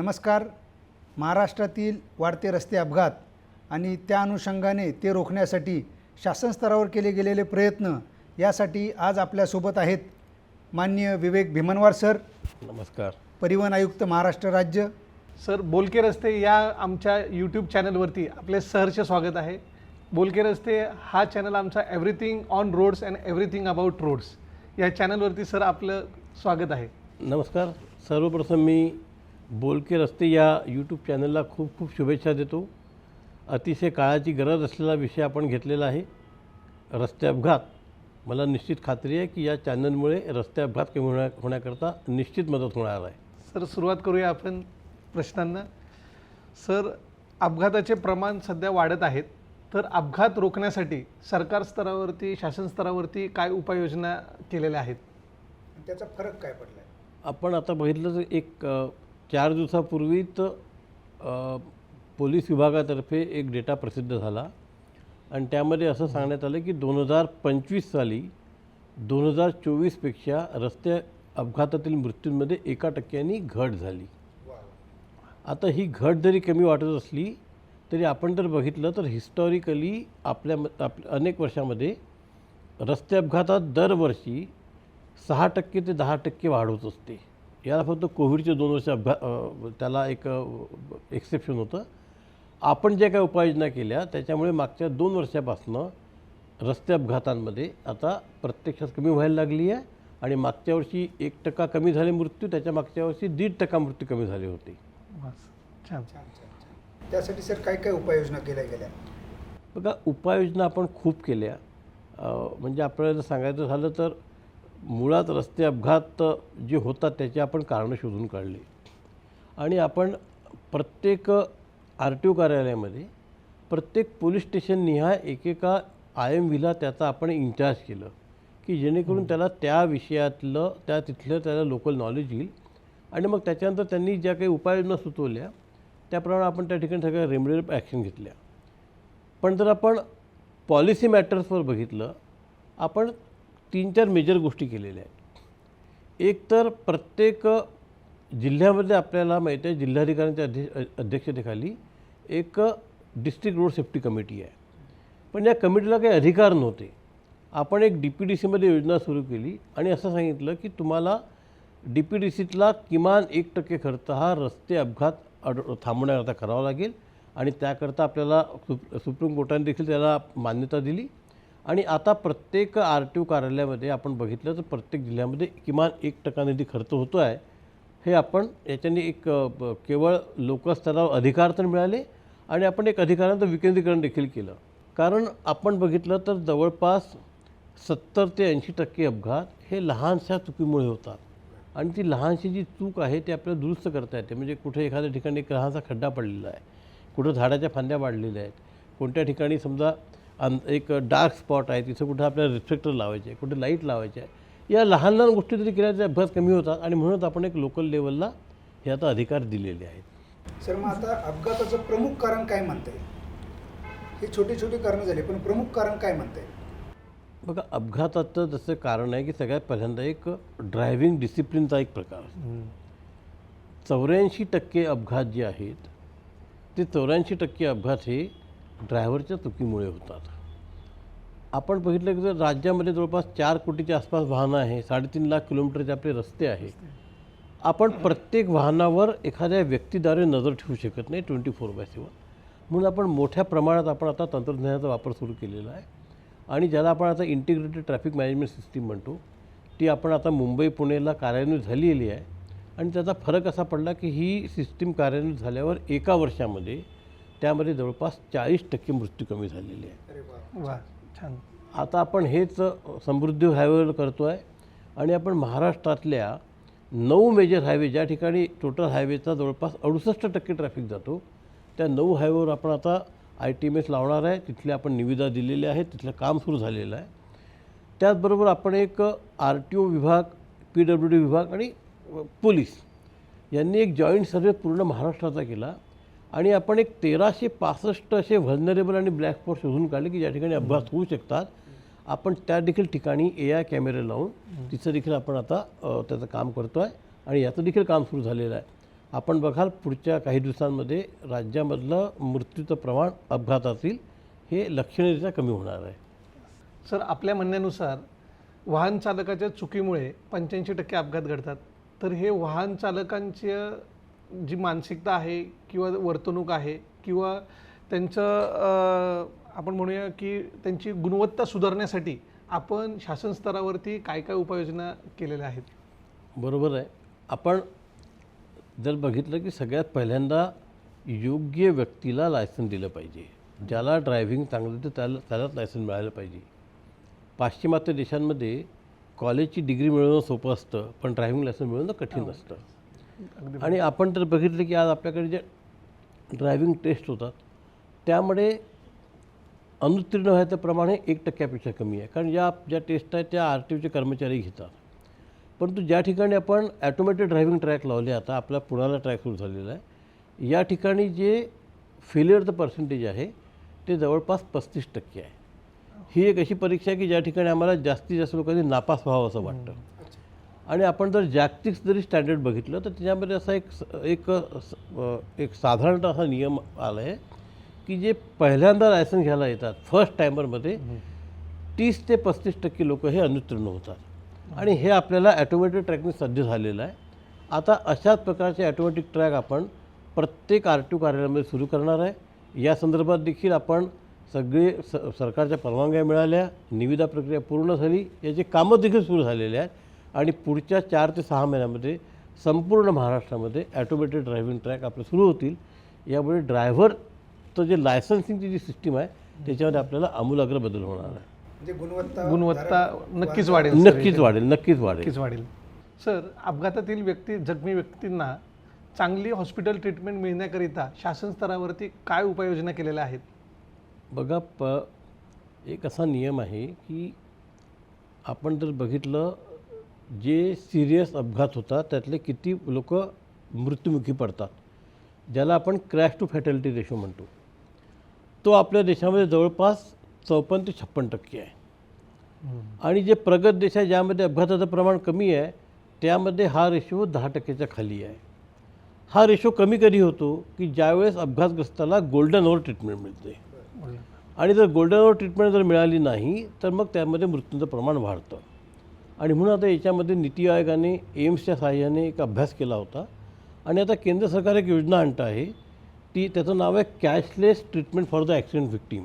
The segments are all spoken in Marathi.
नमस्कार. महाराष्ट्रातील वाढते रस्ते अपघात आणि त्या अनुषंगाने ते रोखण्यासाठी शासन स्तरावर केले गेलेले प्रयत्न यासाठी आज आपल्यासोबत आहेत माननीय विवेक भीमनवार सर. नमस्कार. परिवहन आयुक्त महाराष्ट्र राज्य. सर, बोलके रस्ते या आमच्या यूट्यूब चॅनलवरती आपले सहर्ष स्वागत आहे. बोलके रस्ते हा चॅनल आमचा everything on roads and everything about roads या चॅनलवरती सर आपलं स्वागत आहे. नमस्कार. सर्वप्रथम मी बोलके रस्ते या यूट्यूब चॅनलला खूप खूप शुभेच्छा देतो. अतिशय काळाची गरज असलेला विषय आपण घेतलेला आहे, रस्ते अपघात. मला निश्चित खात्री आहे की या चॅनलमुळे रस्ते अपघात कमी होण्याकरता निश्चित मदत होणार आहे. सर, सुरुवात करूया आपण प्रश्नांना. सर, अपघाताचे प्रमाण सध्या वाढत आहेत, तर अपघात रोखण्यासाठी सरकार स्तरावरती शासन स्तरावरती काय उपाययोजना केलेल्या आहेत? त्याचा फरक काय पडला? आपण आता बघितलं तर एक 4 दिवसापूर्वीच पोलीस विभागातर्फे एक डेटा प्रसिद्ध झाला आणि त्यामध्ये असं सांगण्यात आलं की 2025 साली 2024पेक्षा रस्ते अपघातातील मृत्यूंमध्ये 1% घट झाली. आता ही घट जरी कमी वाटत असली तरी आपण जर बघितलं तर हिस्टॉरिकली आपल्या अनेक वर्षामध्ये रस्ते अपघातात दरवर्षी 6% ते 10% वाढ होत असते. याला फक्त कोविडचे 2 वर्ष त्याला एक एक्सेप्शन होतं. आपण ज्या काही उपाययोजना केल्या त्याच्यामुळे मागच्या 2 वर्षापासून रस्ते अपघातांमध्ये आता प्रत्यक्षात कमी व्हायला लागली आहे आणि मागच्या वर्षी 1% कमी झाले मृत्यू, त्याच्या मागच्या वर्षी 1.5% मृत्यू कमी झाले होते. छान. त्यासाठी सर काय काय उपाययोजना केल्या गेल्या? बघा, उपाययोजना आपण खूप केल्या. म्हणजे आपल्याला सांगायचं झालं तर मुळात रस्ते अपघात जे होतात त्याची आपण कारणं शोधून काढली आणि आपण प्रत्येक RTO कार्यालयामध्ये प्रत्येक पोलीस स्टेशन निहाय एकेका IMVला त्याचा आपण इन्चार्ज केलं की जेणेकरून त्याला त्या विषयातलं तिथलं त्याला लोकल नॉलेज येईल आणि मग त्याच्यानंतर त्यांनी ज्या काही उपाययोजना सुचवल्या त्याप्रमाणे आपण त्या ठिकाणी सगळ्या रेमेडियल ॲक्शन घेतल्या. पण जर आपण पॉलिसी मॅटर्सवर बघितलं, आपण 3-4 मेजर गोष्टी केलेल्या आहेत. एक तर प्रत्येक जिल्ह्यामध्ये आपल्याला माहिती आहे जिल्हाधिकाऱ्यांच्या अध्यक्षतेखाली एक डिस्ट्रिक्ट रोड सेफ्टी कमिटी आहे, पण या कमिटीला काही अधिकार नव्हते. आपण एक DPDCमध्ये योजना सुरू केली आणि असं सांगितलं की तुम्हाला DPDCतला किमान 1% खर्च हा रस्ते अपघात थांबवण्याकरता करावा लागेल आणि त्याकरता आपल्याला सुप्रीम कोर्टाने देखील त्याला मान्यता दिली. आणि आता प्रत्येक RTO कार्यालयामध्ये आपण बघितलं तर प्रत्येक जिल्ह्यामध्ये किमान 1% निधी खर्च होतो आहे. हे आपण याच्याने एक केवळ लोकल स्तरावर अधिकार तर मिळाले आणि आपण एक अधिकारांचं विकेंद्रीकरण देखील केलं. कारण आपण बघितलं तर जवळपास 70 ते 80% अपघात हे लहानशा चुकीमुळे होतात आणि ती लहानशी जी चूक आहे ती आपल्याला दुरुस्त करता येते. म्हणजे कुठे एखाद्या ठिकाणी एक लहानसा खड्डा पडलेला आहे, कुठं झाडाच्या फांद्या वाढलेल्या आहेत, कोणत्या ठिकाणी समजा एक डार्क स्पॉट आहे तिथं कुठं आपल्याला रिफ्लेक्टर लावायचे आहे, कुठे लाईट लावायचे आहे. या लहान लहान गोष्टी जरी केल्या तर अपघात कमी होतात आणि म्हणूनच आपण एक लोकल लेवलला हे आता अधिकार दिलेले आहेत. सर, मग आता अपघाताचं प्रमुख कारण काय म्हणता येईल? हे छोटी छोटी कारणं झाली, पण प्रमुख कारण काय म्हणता येईल? बघा, अपघाताचं जसं कारण आहे की सगळ्यात पहिल्यांदा एक ड्रायव्हिंग डिसिप्लिनचा एक प्रकार असतो. 84% अपघात जे आहेत ते 84% अपघात हे ड्रायव्हरच्या चुकीमुळे होतात. आपण बघितलं की जर राज्यामध्ये जवळपास 4 कोटीच्या आसपास वाहनं आहे, 3.5 लाख किलोमीटरचे आपले रस्ते आहे. आपण प्रत्येक वाहनावर एखाद्या व्यक्तीद्वारे नजर ठेवू शकत नाही 24/7. म्हणून आपण मोठ्या प्रमाणात आपण आता तंत्रज्ञानाचा वापर सुरू केलेला आहे आणि ज्याला आपण आता इंटिग्रेटेड ट्रॅफिक मॅनेजमेंट सिस्टीम म्हणतो, ती आपण आता मुंबई पुणेला कार्यान्वित झालेली आहे. आणि त्याचा फरक असा पडला की ही सिस्टीम कार्यान्वित झाल्यावर 1 वर्षामध्ये त्यामध्ये जवळपास 40% मृत्यू कमी झालेले आहे. वा, छान. आता आपण हेच समृद्धी हायवेवर करतो आहे आणि आपण महाराष्ट्रातल्या 9 मेजर हायवे ज्या ठिकाणी टोटल हायवेचा जवळपास 68% ट्रॅफिक जातो, त्या 9 हायवेवर आपण आता ITMS लावणार आहे. तिथले आपण निविदा दिलेल्या आहेत, तिथलं काम सुरू झालेलं आहे. त्याचबरोबर आपण एक RTO विभाग, PWD विभाग आणि पोलीस यांनी एक जॉईंट सर्वे पूर्ण महाराष्ट्राचा केला आणि आपण एक 1365 असे व्हल्नरेबल आणि ब्लॅक स्पॉट शोधून काढले की ज्या ठिकाणी अपघात होऊ शकतात. आपण त्या देखील ठिकाणी AI कॅमेरे लावून तिचं देखील आपण आता त्याचं काम करतो आहे आणि याचं देखील काम सुरू झालेलं आहे. आपण बघाल पुढच्या काही दिवसांमध्ये राज्यामधलं मृत्यूचं प्रमाण अपघातातील हे लक्षणीयरीत्या कमी होणार आहे. सर, आपल्या म्हणण्यानुसार वाहन चालकाच्या चुकीमुळे 85% अपघात घडतात. तर हे वाहन चालकांची जी मानसिकता आहे किंवा वर्तणूक आहे किंवा त्यांचं आपण म्हणूया की त्यांची गुणवत्ता सुधारण्यासाठी आपण शासन स्तरावरती काय काय उपाययोजना केलेल्या आहेत? बरोबर आहे. आपण जर बघितलं की सगळ्यात पहिल्यांदा योग्य व्यक्तीला लायसन दिलं पाहिजे. ज्याला ड्रायव्हिंग चांगलं तर त्यालाच लायसन मिळालं पाहिजे. पाश्चिमात्य देशांमध्ये कॉलेजची डिग्री मिळवणं सोपं असतं, पण ड्रायव्हिंग लायसन मिळवणं कठीण असतं. आणि आपण तर बघितलं की आज आपल्याकडे जे ड्रायव्हिंग टेस्ट होतात त्यामध्ये अनुत्तीर्ण व्हायचं प्रमाण हे 1% कमी आहे. कारण ज्या टेस्ट आहेत त्या RTOचे कर्मचारी घेतात. परंतु ज्या ठिकाणी आपण ॲटोमॅटिक ड्रायव्हिंग ट्रॅक लावले, आता आपला पुण्याला ट्रॅक सुरू झालेला आहे, या ठिकाणी जे फेलियरचं पर्सेंटेज आहे ते जवळपास 35% आहे. ही एक अशी परीक्षा आहे की ज्या ठिकाणी आम्हाला जास्तीत जास्त लोकांनी नापास व्हावं असं वाटतं. आणि आपण जर जागतिक जरी स्टँडर्ड बघितलं तर त्याच्यामध्ये असा एक साधारणतः असा नियम आला आहे की जे पहिल्यांदा लायसन घ्यायला येतात फर्स्ट टायमरमध्ये 30 ते 35% लोक हे अनुत्तीर्ण होतात. आणि हे आपल्याला ॲटोमॅटिक ट्रॅकने साध्य झालेलं आहे. आता अशाच प्रकारचे ॲटोमॅटिक ट्रॅक आपण प्रत्येक RTO कार्यालयामध्ये सुरू करणार आहे. या संदर्भात देखील आपण सगळे सरकारच्या परवानग्या मिळाल्या, निविदा प्रक्रिया पूर्ण झाली, याचे कामं देखील सुरू झालेले आहेत. आणि पुढच्या 4 ते 6 महिन्यामध्ये संपूर्ण महाराष्ट्रामध्ये ॲटोमॅटिक ड्रायव्हिंग ट्रॅक आपले सुरू होतील. यामुळे ड्रायव्हरचं जे लायसन्सिंगची जी सिस्टीम आहे त्याच्यामध्ये आपल्याला आमूलाग्र बदल होणार आहे. म्हणजे गुणवत्ता नक्कीच वाढेल. नक्कीच वाढेल. सर, अपघातातील जखमी व्यक्तींना चांगली हॉस्पिटल ट्रीटमेंट मिळण्याकरिता शासन स्तरावरती काय उपाययोजना केलेल्या आहेत? बघा, एक असा नियम आहे की आपण जर बघितलं जे सिरियस अपघात होतात त्यातले किती लोक मृत्युमुखी पडतात, ज्याला आपण क्रॅश टू फॅटॅलिटी रेशो म्हणतो, तो आपल्या देशामध्ये जवळपास 54 ते 56% आहे. आणि जे प्रगत देश आहे ज्यामध्ये अपघाताचं प्रमाण कमी आहे त्यामध्ये हा रेशो 10%च्या खाली आहे. हा रेशो कमी कधी होतो की ज्यावेळेस अपघातग्रस्ताला गोल्डन अवर ट्रीटमेंट मिळते. आणि जर गोल्डन अवर ट्रीटमेंट जर मिळाली नाही तर मग त्यामध्ये मृत्यूचं प्रमाण वाढतं. आणि म्हणून आता याच्यामध्ये नीती आयोगाने एम्सच्या सहाय्याने एक अभ्यास केला होता. आणि आता केंद्र सरकार एक योजना आणतं आहे त्याचं नाव आहे cashless treatment for the accident victim.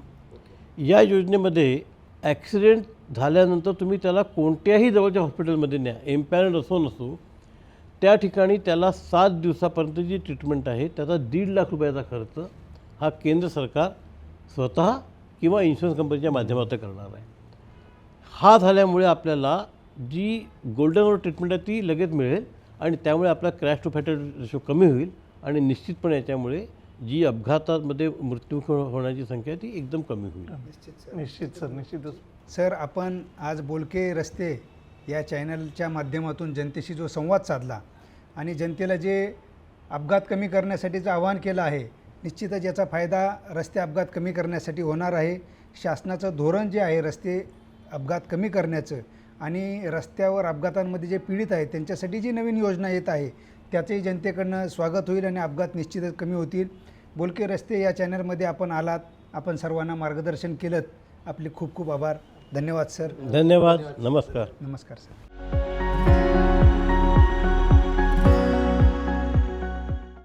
या योजनेमध्ये ॲक्सिडेंट झाल्यानंतर तुम्ही त्याला कोणत्याही जवळच्या हॉस्पिटलमध्ये न्या, एम्पॅनल्ड असो नसो, त्या ठिकाणी त्याला 7 दिवसापर्यंत जी ट्रीटमेंट आहे त्याचा 1.5 लाख रुपयाचा खर्च हा केंद्र सरकार स्वतः किंवा इन्शुरन्स कंपनीच्या माध्यमातून करणार आहे. हा झाल्यामुळे आपल्याला जी गोल्डन अवर ट्रीटमेंट आहे ती लगेच मिळेल आणि त्यामुळे आपला क्रॅश टू फॅटॅलिटी रेशो कमी होईल. आणि निश्चितपणे याच्यामुळे जी अपघातामध्ये मृत्यू होण्याची संख्या ती एकदम कमी होईल. निश्चितच. सर, आपण आज बोलके रस्ते या चॅनलच्या माध्यमातून जनतेशी जो संवाद साधला आणि जनतेला जे अपघात कमी करण्यासाठीचं आवाहन केलं आहे, निश्चितच याचा फायदा रस्ते अपघात कमी करण्यासाठी होणार आहे. शासनाचं धोरण जे आहे रस्ते अपघात कमी करण्याचं आणि रस्त्यावर अपघातांमध्ये जे पीडित आहेत त्यांच्यासाठी जी नवीन योजना येत आहे त्याचंही जनतेकडनं स्वागत होईल आणि अपघात निश्चितच कमी होतील. बोलके रस्ते या चॅनलमध्ये आपण आलात, आपण सर्वांना मार्गदर्शन केलं. आपले खूप खूप आभार. धन्यवाद सर. धन्यवाद. नमस्कार. नमस्कार सर.